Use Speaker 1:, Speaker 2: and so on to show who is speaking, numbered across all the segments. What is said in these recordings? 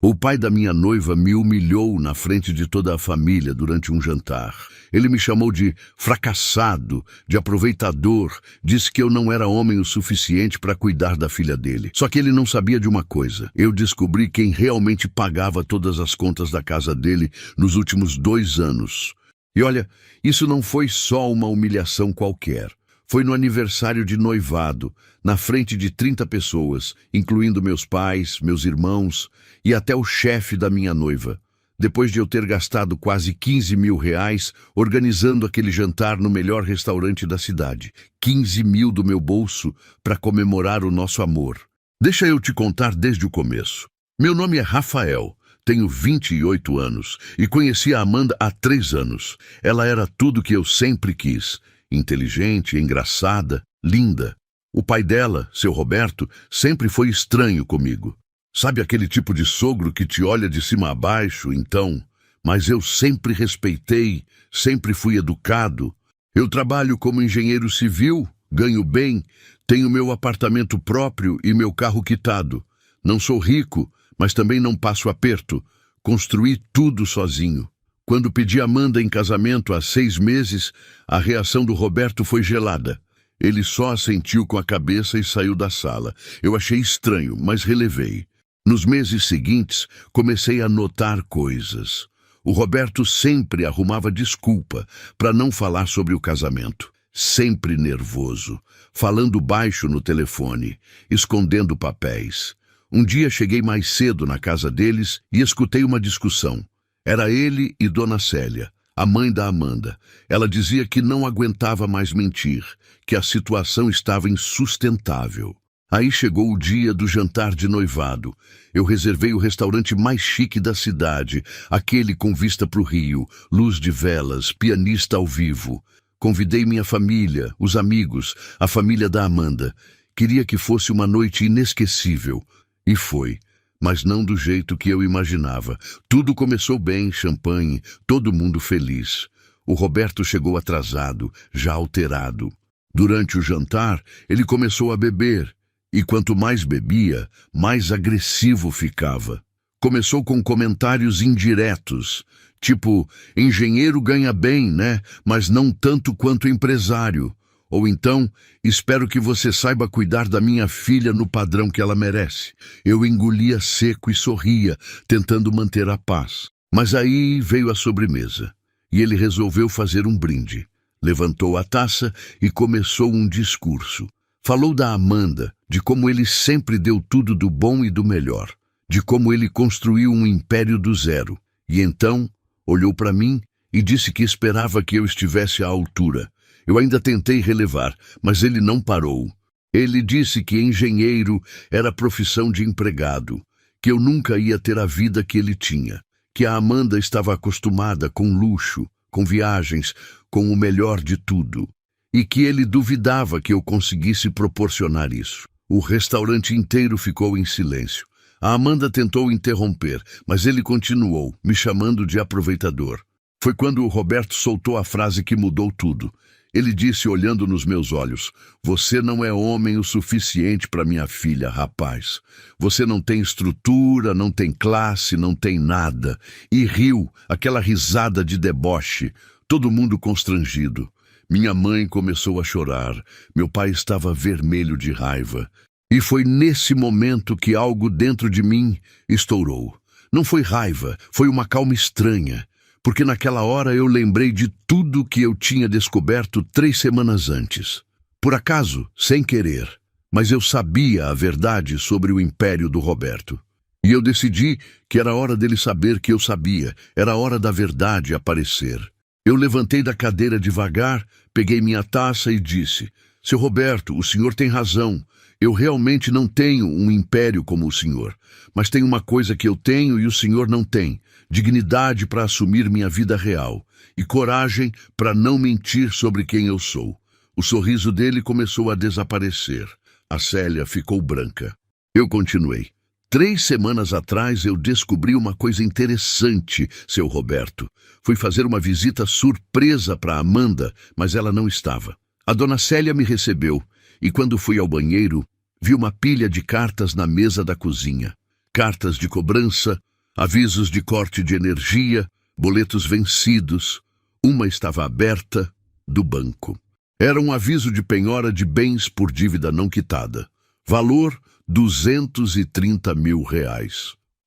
Speaker 1: O pai da minha noiva me humilhou na frente de toda a família durante um jantar. Ele me chamou de fracassado, de aproveitador, disse que eu não era homem o suficiente para cuidar da filha dele. Só que ele não sabia de uma coisa. Eu descobri quem realmente pagava todas as contas da casa dele nos últimos 2 anos. E olha, isso não foi só uma humilhação qualquer. Foi no aniversário de noivado, na frente de 30 pessoas, incluindo meus pais, meus irmãos e até o chefe da minha noiva. Depois de eu ter gastado quase 15 mil reais organizando aquele jantar no melhor restaurante da cidade. 15 mil do meu bolso para comemorar o nosso amor. Deixa eu te contar desde o começo. Meu nome é Rafael. Tenho 28 anos e conheci a Amanda há 3 anos. Ela era tudo que eu sempre quis. Inteligente, engraçada, linda. O pai dela, seu Roberto, sempre foi estranho comigo. Sabe aquele tipo de sogro que te olha de cima a baixo, então? Mas eu sempre respeitei, sempre fui educado. Eu trabalho como engenheiro civil, ganho bem, tenho meu apartamento próprio e meu carro quitado. Não sou rico, mas também não passo aperto. Construí tudo sozinho. Quando pedi Amanda em casamento há 6 meses, a reação do Roberto foi gelada. Ele só assentiu com a cabeça e saiu da sala. Eu achei estranho, mas relevei. Nos meses seguintes, comecei a notar coisas. O Roberto sempre arrumava desculpa para não falar sobre o casamento. Sempre nervoso, falando baixo no telefone, escondendo papéis. Um dia cheguei mais cedo na casa deles e escutei uma discussão. Era ele e Dona Célia, a mãe da Amanda. Ela dizia que não aguentava mais mentir, que a situação estava insustentável. Aí chegou o dia do jantar de noivado. Eu reservei o restaurante mais chique da cidade, aquele com vista para o rio, luz de velas, pianista ao vivo. Convidei minha família, os amigos, a família da Amanda. Queria que fosse uma noite inesquecível. E foi. Mas não do jeito que eu imaginava. Tudo começou bem, champanhe, todo mundo feliz. O Roberto chegou atrasado, já alterado. Durante o jantar, ele começou a beber, e quanto mais bebia, mais agressivo ficava. Começou com comentários indiretos, tipo, engenheiro ganha bem, né? Mas não tanto quanto empresário. Ou então, espero que você saiba cuidar da minha filha no padrão que ela merece. Eu engolia seco e sorria, tentando manter a paz. Mas aí veio a sobremesa, e ele resolveu fazer um brinde. Levantou a taça e começou um discurso. Falou da Amanda, de como ele sempre deu tudo do bom e do melhor, de como ele construiu um império do zero. E então, olhou para mim e disse que esperava que eu estivesse à altura. Eu ainda tentei relevar, mas ele não parou. Ele disse que engenheiro era profissão de empregado, que eu nunca ia ter a vida que ele tinha, que a Amanda estava acostumada com luxo, com viagens, com o melhor de tudo, e que ele duvidava que eu conseguisse proporcionar isso. O restaurante inteiro ficou em silêncio. A Amanda tentou interromper, mas ele continuou, me chamando de aproveitador. Foi quando o Roberto soltou a frase que mudou tudo. Ele disse, olhando nos meus olhos, você não é homem o suficiente para minha filha, rapaz. Você não tem estrutura, não tem classe, não tem nada. E riu, aquela risada de deboche, todo mundo constrangido. Minha mãe começou a chorar, meu pai estava vermelho de raiva. E foi nesse momento que algo dentro de mim estourou. Não foi raiva, foi uma calma estranha. Porque naquela hora eu lembrei de tudo que eu tinha descoberto 3 semanas antes. Por acaso, sem querer, mas eu sabia a verdade sobre o império do Roberto. E eu decidi que era hora dele saber que eu sabia, era hora da verdade aparecer. Eu levantei da cadeira devagar, peguei minha taça e disse, seu Roberto, o senhor tem razão. Eu realmente não tenho um império como o senhor, mas tem uma coisa que eu tenho e o senhor não tem. Dignidade para assumir minha vida real e coragem para não mentir sobre quem eu sou. O sorriso dele começou a desaparecer. A Célia ficou branca. Eu continuei. 3 semanas atrás eu descobri uma coisa interessante, seu Roberto. Fui fazer uma visita surpresa para Amanda, mas ela não estava. A dona Célia me recebeu e quando fui ao banheiro, vi uma pilha de cartas na mesa da cozinha. Cartas de cobrança, Avisos de corte de energia, boletos vencidos. Uma estava aberta, do banco. Era um aviso de penhora de bens por dívida não quitada. Valor R$ 230 mil.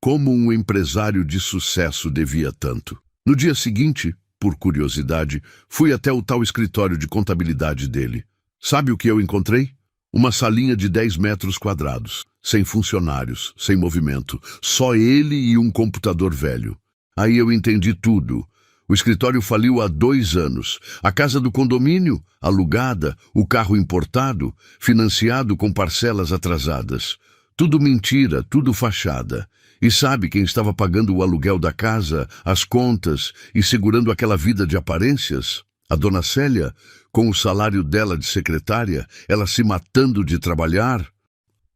Speaker 1: Como um empresário de sucesso devia tanto. No dia seguinte, por curiosidade, fui até o tal escritório de contabilidade dele. Sabe o que eu encontrei? Uma salinha de 10 metros quadrados, sem funcionários, sem movimento, só ele e um computador velho. Aí eu entendi tudo. O escritório faliu há 2 anos. A casa do condomínio, alugada, o carro importado, financiado com parcelas atrasadas. Tudo mentira, tudo fachada. E sabe quem estava pagando o aluguel da casa, as contas e segurando aquela vida de aparências? A dona Célia, com o salário dela de secretária, ela se matando de trabalhar.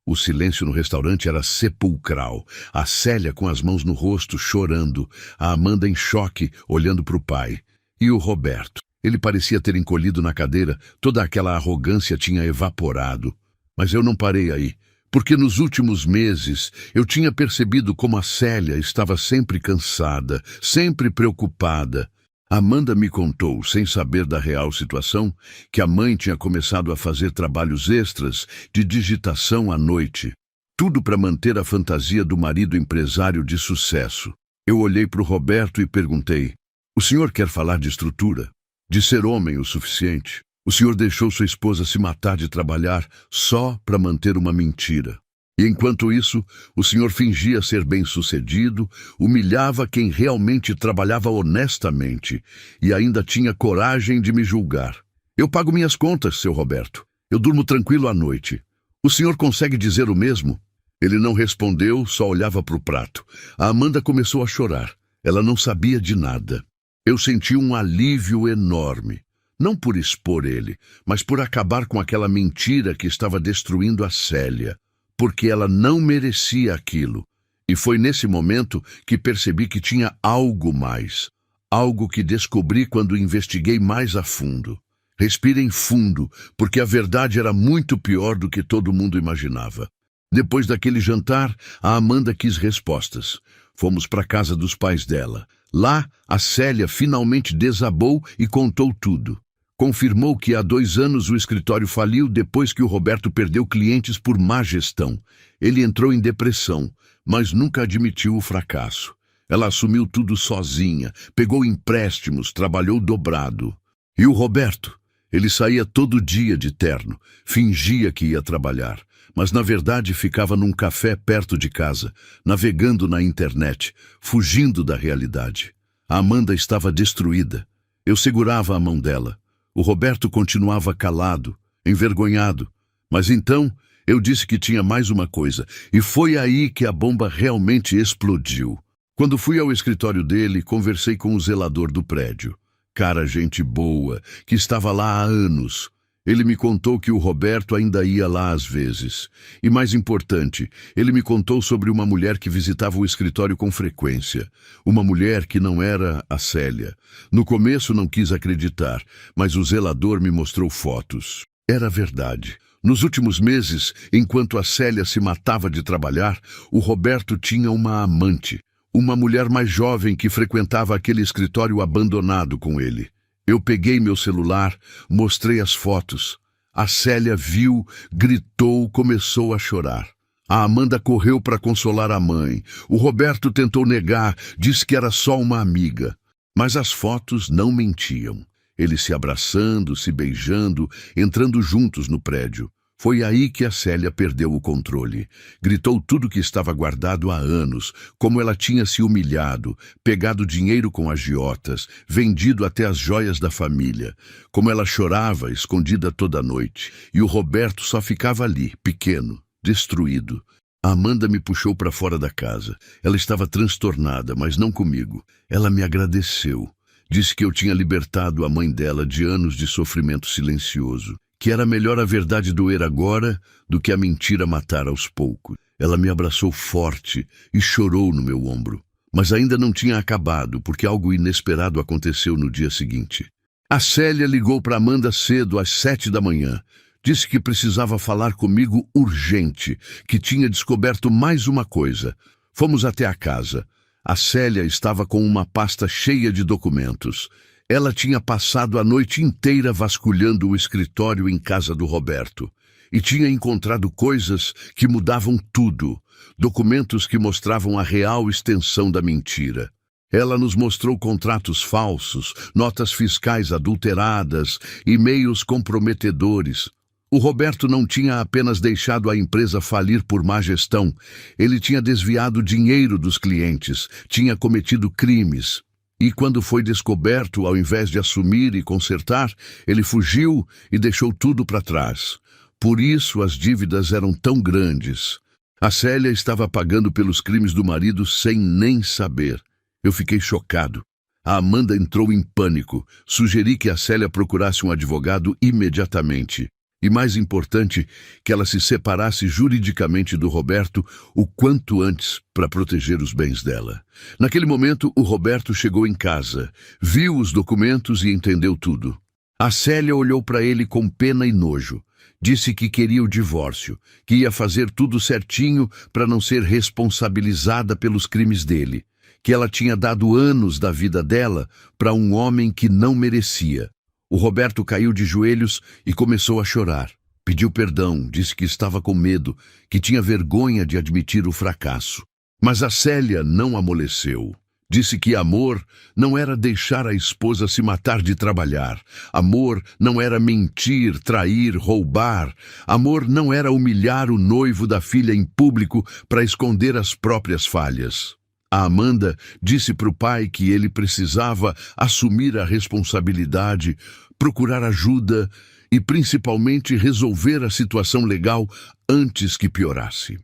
Speaker 1: O silêncio no restaurante era sepulcral. A Célia com as mãos no rosto, chorando. A Amanda em choque, olhando para o pai. E o Roberto. Ele parecia ter encolhido na cadeira. Toda aquela arrogância tinha evaporado. Mas eu não parei aí. Porque nos últimos meses eu tinha percebido como a Célia estava sempre cansada, sempre preocupada. Amanda me contou, sem saber da real situação, que a mãe tinha começado a fazer trabalhos extras de digitação à noite. Tudo para manter a fantasia do marido empresário de sucesso. Eu olhei para o Roberto e perguntei: o senhor quer falar de estrutura? De ser homem o suficiente? O senhor deixou sua esposa se matar de trabalhar só para manter uma mentira. E enquanto isso, o senhor fingia ser bem-sucedido, humilhava quem realmente trabalhava honestamente e ainda tinha coragem de me julgar. Eu pago minhas contas, seu Roberto. Eu durmo tranquilo à noite. O senhor consegue dizer o mesmo? Ele não respondeu, só olhava para o prato. A Amanda começou a chorar. Ela não sabia de nada. Eu senti um alívio enorme. Não por expor ele, mas por acabar com aquela mentira que estava destruindo a Célia. Porque ela não merecia aquilo. E foi nesse momento que percebi que tinha algo mais. Algo que descobri quando investiguei mais a fundo. Respirem fundo, porque a verdade era muito pior do que todo mundo imaginava. Depois daquele jantar, a Amanda quis respostas. Fomos para a casa dos pais dela. Lá, a Célia finalmente desabou e contou tudo. Confirmou que há 2 anos o escritório faliu depois que o Roberto perdeu clientes por má gestão. Ele entrou em depressão, mas nunca admitiu o fracasso. Ela assumiu tudo sozinha, pegou empréstimos, trabalhou dobrado. E o Roberto? Ele saía todo dia de terno, fingia que ia trabalhar, mas na verdade ficava num café perto de casa, navegando na internet, fugindo da realidade. A Amanda estava destruída. Eu segurava a mão dela. O Roberto continuava calado, envergonhado. Mas então eu disse que tinha mais uma coisa, e foi aí que a bomba realmente explodiu. Quando fui ao escritório dele, conversei com o zelador do prédio. Cara, gente boa, que estava lá há anos. Ele me contou que o Roberto ainda ia lá às vezes. E mais importante, ele me contou sobre uma mulher que visitava o escritório com frequência. Uma mulher que não era a Célia. No começo não quis acreditar, mas o zelador me mostrou fotos. Era verdade. Nos últimos meses, enquanto a Célia se matava de trabalhar, o Roberto tinha uma amante. Uma mulher mais jovem que frequentava aquele escritório abandonado com ele. Eu peguei meu celular, mostrei as fotos. A Célia viu, gritou, começou a chorar. A Amanda correu para consolar a mãe. O Roberto tentou negar, disse que era só uma amiga. Mas as fotos não mentiam. Eles se abraçando, se beijando, entrando juntos no prédio. Foi aí que a Célia perdeu o controle. Gritou tudo que estava guardado há anos, como ela tinha se humilhado, pegado dinheiro com agiotas, vendido até as joias da família, como ela chorava, escondida toda noite, e o Roberto só ficava ali, pequeno, destruído. A Amanda me puxou para fora da casa. Ela estava transtornada, mas não comigo. Ela me agradeceu. Disse que eu tinha libertado a mãe dela de anos de sofrimento silencioso. Que era melhor a verdade doer agora do que a mentira matar aos poucos. Ela me abraçou forte e chorou no meu ombro. Mas ainda não tinha acabado, porque algo inesperado aconteceu no dia seguinte. A Célia ligou para Amanda cedo, às 7 da manhã. Disse que precisava falar comigo urgente, que tinha descoberto mais uma coisa. Fomos até a casa. A Célia estava com uma pasta cheia de documentos. Ela tinha passado a noite inteira vasculhando o escritório em casa do Roberto e tinha encontrado coisas que mudavam tudo, documentos que mostravam a real extensão da mentira. Ela nos mostrou contratos falsos, notas fiscais adulteradas, e-mails comprometedores. O Roberto não tinha apenas deixado a empresa falir por má gestão, ele tinha desviado dinheiro dos clientes, tinha cometido crimes. E quando foi descoberto, ao invés de assumir e consertar, ele fugiu e deixou tudo para trás. Por isso as dívidas eram tão grandes. A Célia estava pagando pelos crimes do marido sem nem saber. Eu fiquei chocado. A Amanda entrou em pânico. Sugeri que a Célia procurasse um advogado imediatamente. E mais importante, que ela se separasse juridicamente do Roberto o quanto antes para proteger os bens dela. Naquele momento, o Roberto chegou em casa, viu os documentos e entendeu tudo. A Célia olhou para ele com pena e nojo. Disse que queria o divórcio, que ia fazer tudo certinho para não ser responsabilizada pelos crimes dele, que ela tinha dado anos da vida dela para um homem que não merecia. O Roberto caiu de joelhos e começou a chorar. Pediu perdão, disse que estava com medo, que tinha vergonha de admitir o fracasso. Mas a Célia não amoleceu. Disse que amor não era deixar a esposa se matar de trabalhar. Amor não era mentir, trair, roubar. Amor não era humilhar o noivo da filha em público para esconder as próprias falhas. A Amanda disse para o pai que ele precisava assumir a responsabilidade, procurar ajuda e, principalmente, resolver a situação legal antes que piorasse.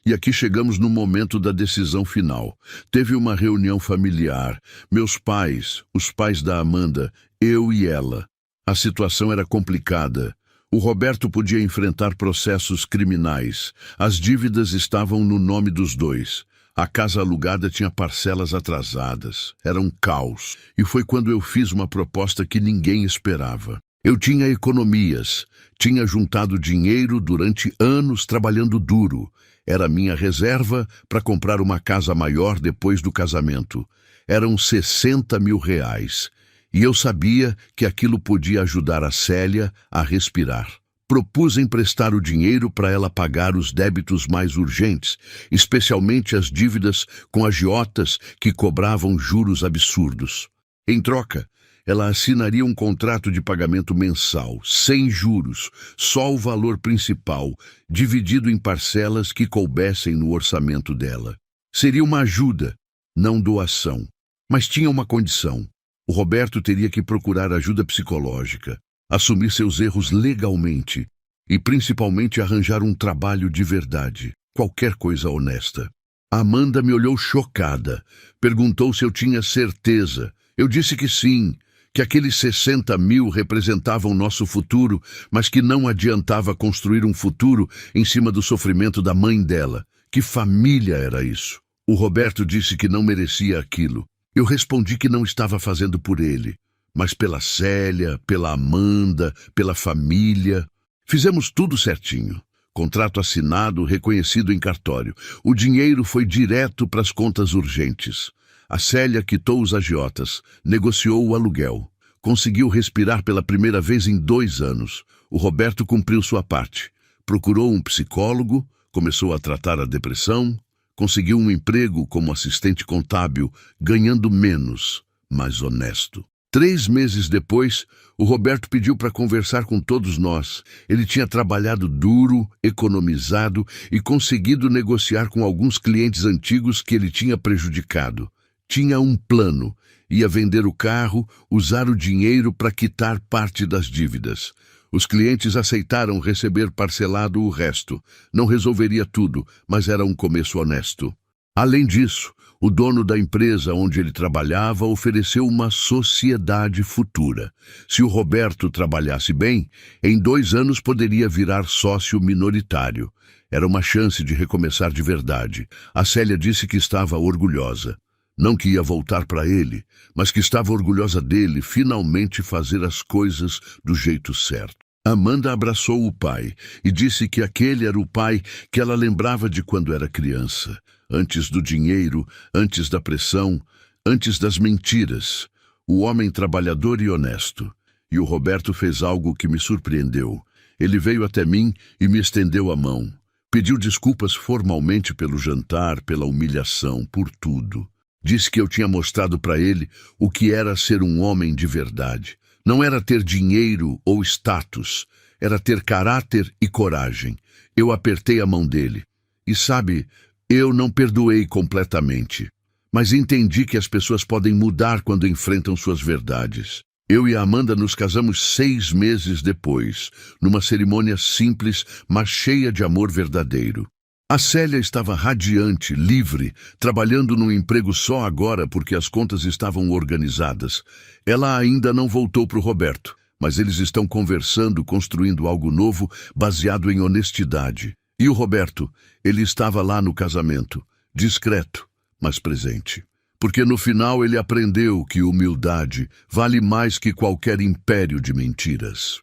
Speaker 1: E aqui chegamos no momento da decisão final. Teve uma reunião familiar. Meus pais, os pais da Amanda, eu e ela. A situação era complicada. O Roberto podia enfrentar processos criminais. As dívidas estavam no nome dos dois. A casa alugada tinha parcelas atrasadas. Era um caos. E foi quando eu fiz uma proposta que ninguém esperava. Eu tinha economias. Tinha juntado dinheiro durante anos trabalhando duro. Era minha reserva para comprar uma casa maior depois do casamento. Eram 60 mil reais. E eu sabia que aquilo podia ajudar a Célia a respirar. Propus emprestar o dinheiro para ela pagar os débitos mais urgentes, especialmente as dívidas com agiotas que cobravam juros absurdos. Em troca, ela assinaria um contrato de pagamento mensal, sem juros, só o valor principal, dividido em parcelas que coubessem no orçamento dela. Seria uma ajuda, não doação. Mas tinha uma condição. O Roberto teria que procurar ajuda psicológica, assumir seus erros legalmente e, principalmente, arranjar um trabalho de verdade, qualquer coisa honesta. A Amanda me olhou chocada, perguntou se eu tinha certeza. Eu disse que sim, que aqueles 60 mil representavam nosso futuro, mas que não adiantava construir um futuro em cima do sofrimento da mãe dela. Que família era isso? O Roberto disse que não merecia aquilo. Eu respondi que não estava fazendo por ele, mas pela Célia, pela Amanda, pela família. Fizemos tudo certinho. Contrato assinado, reconhecido em cartório. O dinheiro foi direto para as contas urgentes. A Célia quitou os agiotas, negociou o aluguel. Conseguiu respirar pela primeira vez em 2 anos. O Roberto cumpriu sua parte. Procurou um psicólogo, começou a tratar a depressão, conseguiu um emprego como assistente contábil, ganhando menos, mas honesto. 3 meses depois, o Roberto pediu para conversar com todos nós. Ele tinha trabalhado duro, economizado e conseguido negociar com alguns clientes antigos que ele tinha prejudicado. Tinha um plano. Ia vender o carro, usar o dinheiro para quitar parte das dívidas. Os clientes aceitaram receber parcelado o resto. Não resolveria tudo, mas era um começo honesto. Além disso, o dono da empresa onde ele trabalhava ofereceu uma sociedade futura. Se o Roberto trabalhasse bem, em 2 anos poderia virar sócio minoritário. Era uma chance de recomeçar de verdade. A Célia disse que estava orgulhosa. Não que ia voltar para ele, mas que estava orgulhosa dele finalmente fazer as coisas do jeito certo. Amanda abraçou o pai e disse que aquele era o pai que ela lembrava de quando era criança. Antes do dinheiro, antes da pressão, antes das mentiras. O homem trabalhador e honesto. E o Roberto fez algo que me surpreendeu. Ele veio até mim e me estendeu a mão. Pediu desculpas formalmente pelo jantar, pela humilhação, por tudo. Disse que eu tinha mostrado para ele o que era ser um homem de verdade. Não era ter dinheiro ou status, era ter caráter e coragem. Eu apertei a mão dele. E sabe, eu não perdoei completamente. Mas entendi que as pessoas podem mudar quando enfrentam suas verdades. Eu e a Amanda nos casamos 6 meses depois, numa cerimônia simples, mas cheia de amor verdadeiro. A Célia estava radiante, livre, trabalhando num emprego só agora porque as contas estavam organizadas. Ela ainda não voltou para o Roberto, mas eles estão conversando, construindo algo novo, baseado em honestidade. E o Roberto, ele estava lá no casamento, discreto, mas presente. Porque no final ele aprendeu que humildade vale mais que qualquer império de mentiras.